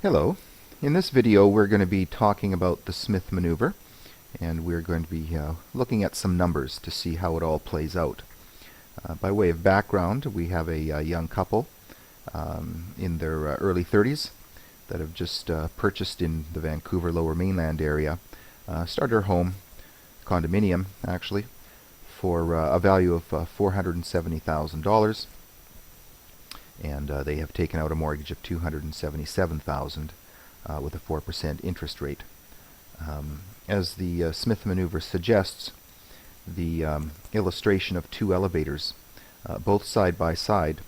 Hello. In this video we're going to be talking about the Smith maneuver, and we're going to be looking at some numbers to see how it all plays out. By way of background, we have a young couple in their early 30s that have just purchased in the Vancouver Lower Mainland area, starter home, condominium actually, for a value of $470,000. And they have taken out a mortgage of $277,000 with a 4% interest rate. As the Smith maneuver suggests, the illustration of two elevators, both side by side,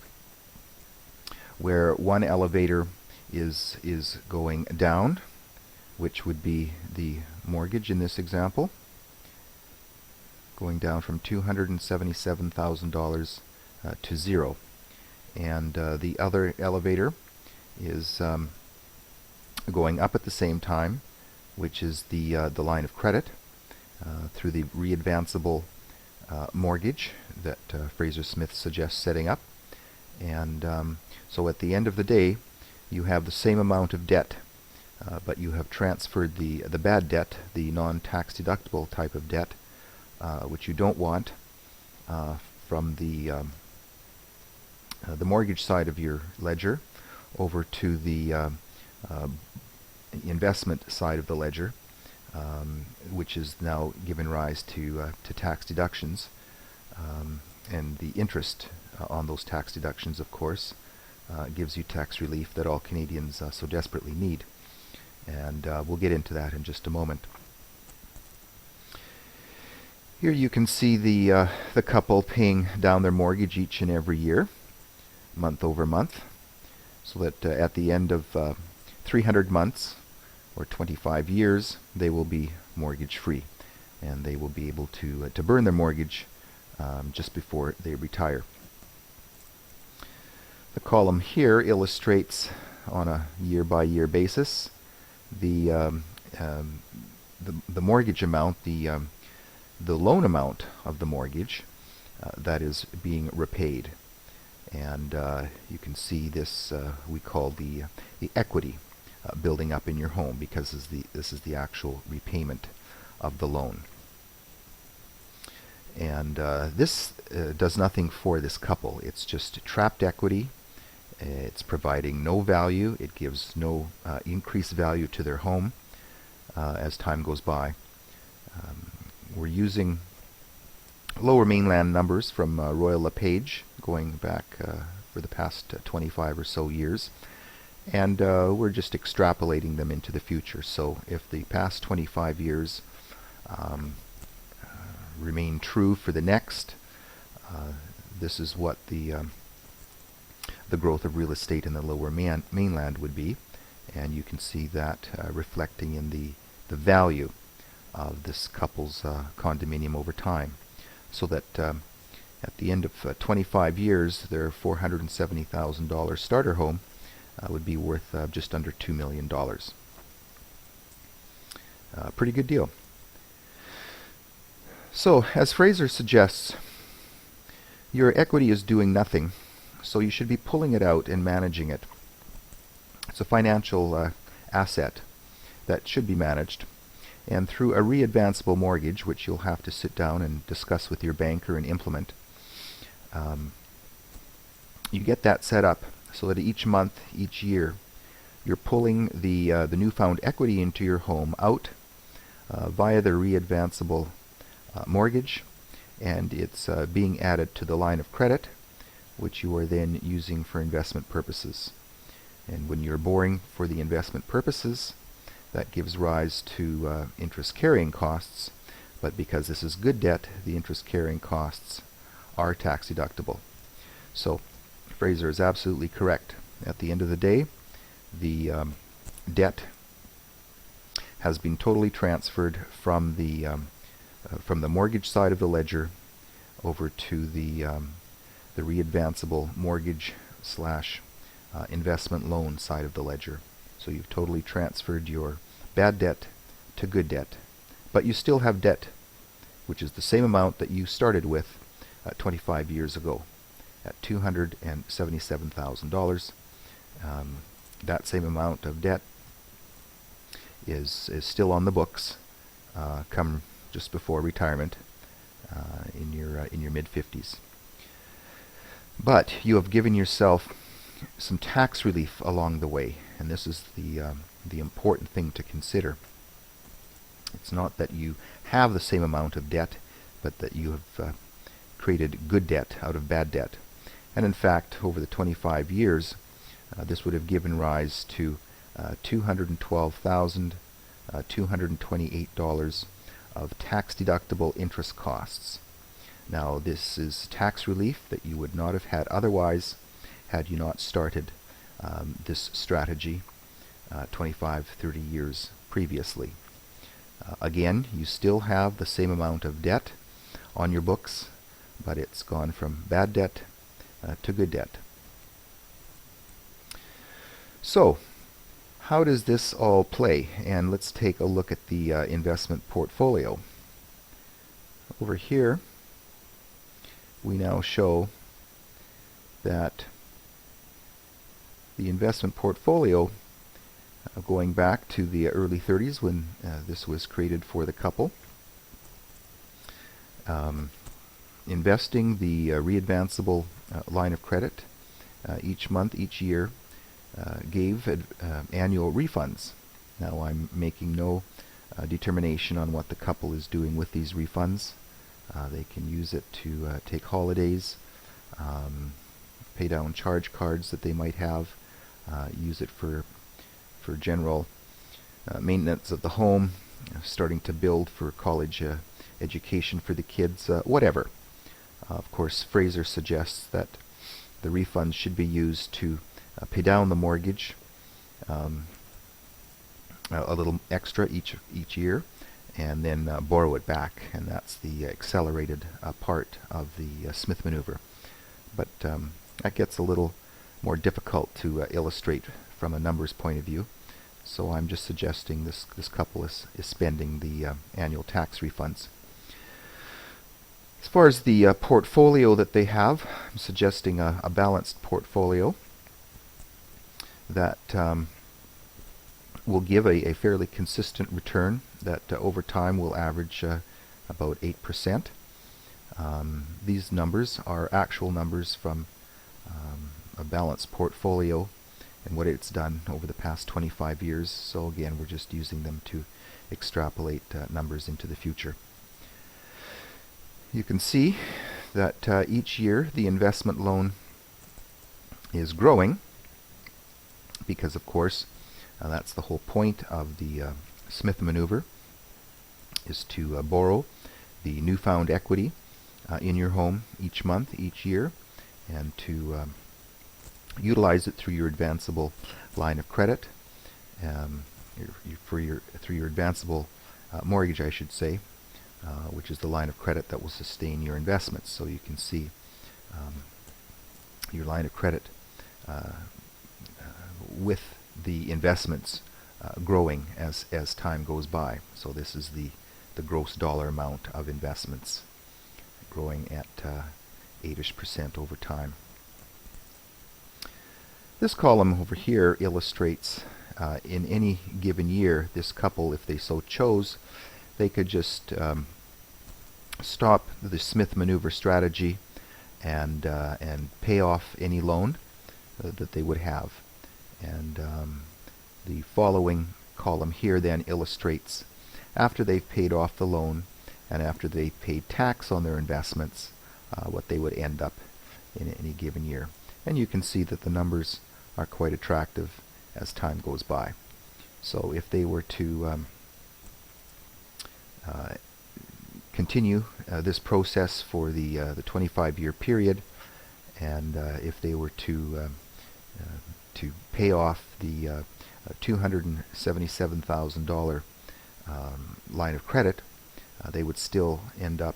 where one elevator is going down, which would be the mortgage in this example, going down from $277,000 to zero. And the other elevator is going up at the same time, which is the line of credit through the readvanceable mortgage that Fraser Smith suggests setting up. And so at the end of the day, you have the same amount of debt, but you have transferred the bad debt, the non-tax deductible type of debt, which you don't want, from the mortgage side of your ledger over to the investment side of the ledger, which is now given rise to tax deductions, and the interest on those tax deductions, of course, gives you tax relief that all Canadians so desperately need. And we'll get into that in just a moment. Here you can see the couple paying down their mortgage each and every year, month over month, so that at the end of 300 months or 25 years they will be mortgage free, and they will be able to burn their mortgage just before they retire. The column here illustrates on a year-by-year basis the mortgage amount, the loan amount of the mortgage that is being repaid. And you can see this we call the equity building up in your home, because this is the actual repayment of the loan. And this does nothing for this couple. It's just trapped equity. It's providing no value. It gives no increased value to their home as time goes by. We're using Lower Mainland numbers from Royal LePage going back for the past 25 or so years, and we're just extrapolating them into the future. So if the past 25 years remain true for the next, this is what the growth of real estate in the Lower Mainland would be, and you can see that reflecting in the value of this couple's condominium over time. So that at the end of 25 years, their $470,000 starter home would be worth just under $2 million. Pretty good deal. So, as Fraser suggests, your equity is doing nothing, so you should be pulling it out and managing it. It's a financial asset that should be managed. And through a readvanceable mortgage, which you'll have to sit down and discuss with your banker and implement, you get that set up so that each month, each year, you're pulling the newfound equity into your home out via the readvanceable mortgage, and it's being added to the line of credit, which you are then using for investment purposes. And when you're borrowing for the investment purposes, that gives rise to interest carrying costs, but because this is good debt, the interest carrying costs are tax deductible. So Fraser is absolutely correct. At the end of the day, the debt has been totally transferred from the mortgage side of the ledger over to the readvanceable mortgage slash investment loan side of the ledger. So you've totally transferred your bad debt to good debt. But you still have debt, which is the same amount that you started with 25 years ago at $277,000. that same amount of debt is still on the books come just before retirement in your mid-50s. But you have given yourself some tax relief along the way, and this is the important thing to consider. It's not that you have the same amount of debt, but that you have created good debt out of bad debt. And in fact, over the 25 years, this would have given rise to $212,228 of tax-deductible interest costs. Now, this is tax relief that you would not have had otherwise had you not started this strategy 25, 30 years previously. Again, you still have the same amount of debt on your books, but it's gone from bad debt to good debt. So, how does this all play? And let's take a look at the investment portfolio. Over here, we now show that the investment portfolio, going back to the early 30s when this was created for the couple, investing the readvanceable line of credit each month, each year, gave annual refunds. Now, I'm making no determination on what the couple is doing with these refunds. They can use it to take holidays, pay down charge cards that they might have, use it for general maintenance of the home, starting to build for college education for the kids, whatever. Of course, Fraser suggests that the refunds should be used to pay down the mortgage a little extra each year, and then borrow it back, and that's the accelerated part of the Smith maneuver. But that gets a little more difficult to illustrate from a numbers point of view, so I'm just suggesting this couple is spending the annual tax refunds. As far as the portfolio that they have, I'm suggesting a balanced portfolio that will give a fairly consistent return that over time will average about 8%. These numbers are actual numbers from a balanced portfolio and what it's done over the past 25 years. So again, we're just using them to extrapolate numbers into the future. You can see that each year the investment loan is growing because, of course, that's the whole point of the Smith maneuver, is to borrow the newfound equity in your home each month, each year, and to utilize it through your advanceable line of credit, through your advanceable mortgage, I should say, which is the line of credit that will sustain your investments. So you can see your line of credit with the investments growing as time goes by. So this is the gross dollar amount of investments growing at 8% over time. This column over here illustrates in any given year, this couple, if they so chose, they could just stop the Smith maneuver strategy and pay off any loan that they would have. And the following column here then illustrates after they've paid off the loan and after they paid tax on their investments, what they would end up in any given year. And you can see that the numbers are quite attractive as time goes by. So if they were to continue this process for the 25-year period, and if they were to pay off the $277,000 line of credit, they would still end up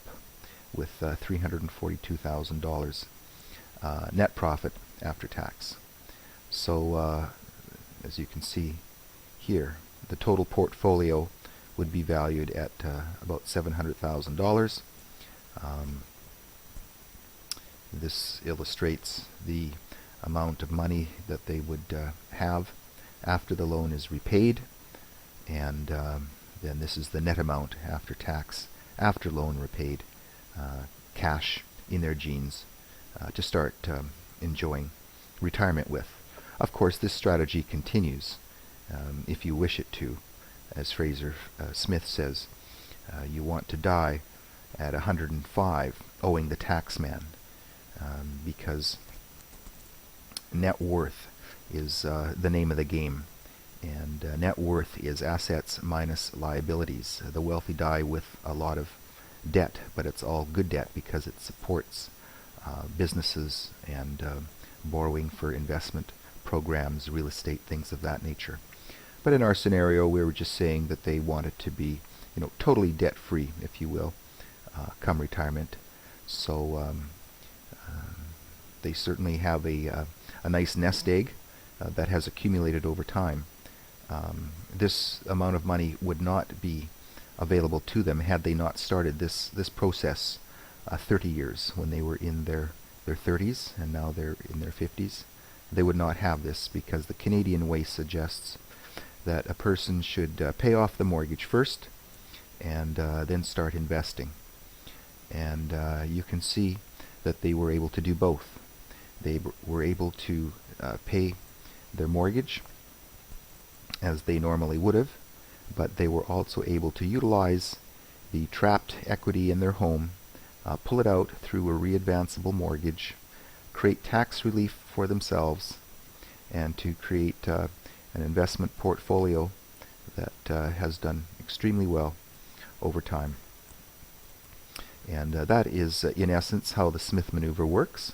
with $342,000 net profit after tax. So as you can see here, the total portfolio would be valued at about $700,000. This illustrates the amount of money that they would have after the loan is repaid, and then this is the net amount after tax, after loan repaid, cash in their jeans to start enjoying retirement with. Of course, this strategy continues if you wish it to. As Fraser Smith says, you want to die at 105 owing the tax man, because net worth is the name of the game, and net worth is assets minus liabilities. The wealthy die with a lot of debt, but it's all good debt because it supports businesses and borrowing for investment programs, real estate, things of that nature. But in our scenario, we were just saying that they wanted to be, totally debt-free, if you will, come retirement. So they certainly have a nice nest egg that has accumulated over time. This amount of money would not be available to them had they not started this process 30 years when they were in their 30s, and now they're in their 50s. They would not have this because the Canadian way suggests that a person should pay off the mortgage first and then start investing. And you can see that they were able to do both. They were able to pay their mortgage as they normally would have, but they were also able to utilize the trapped equity in their home, pull it out through a readvanceable mortgage, create tax relief for themselves, and to create an investment portfolio that has done extremely well over time. And that is, in essence, how the Smith maneuver works,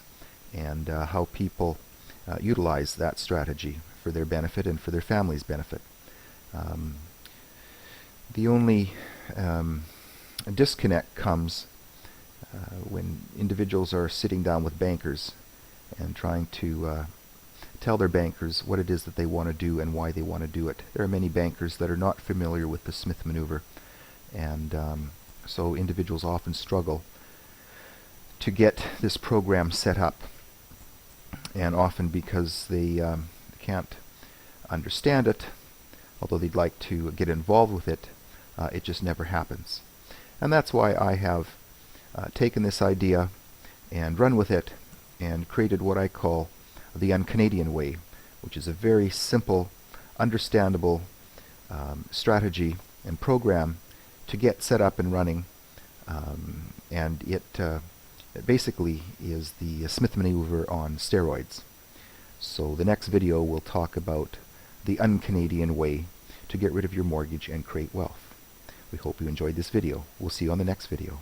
and how people utilize that strategy for their benefit and for their family's benefit. The only disconnect comes when individuals are sitting down with bankers and trying to tell their bankers what it is that they want to do and why they want to do it. There are many bankers that are not familiar with the Smith maneuver, and so individuals often struggle to get this program set up, and often because they can't understand it, although they'd like to get involved with it, it just never happens. And that's why I have taken this idea and run with it and created what I call the UnCanadian way, which is a very simple, understandable strategy and program to get set up and running, and it basically is the Smith maneuver on steroids. So the next video will talk about the UnCanadian way to get rid of your mortgage and create wealth. We hope you enjoyed this video. We'll see you on the next video.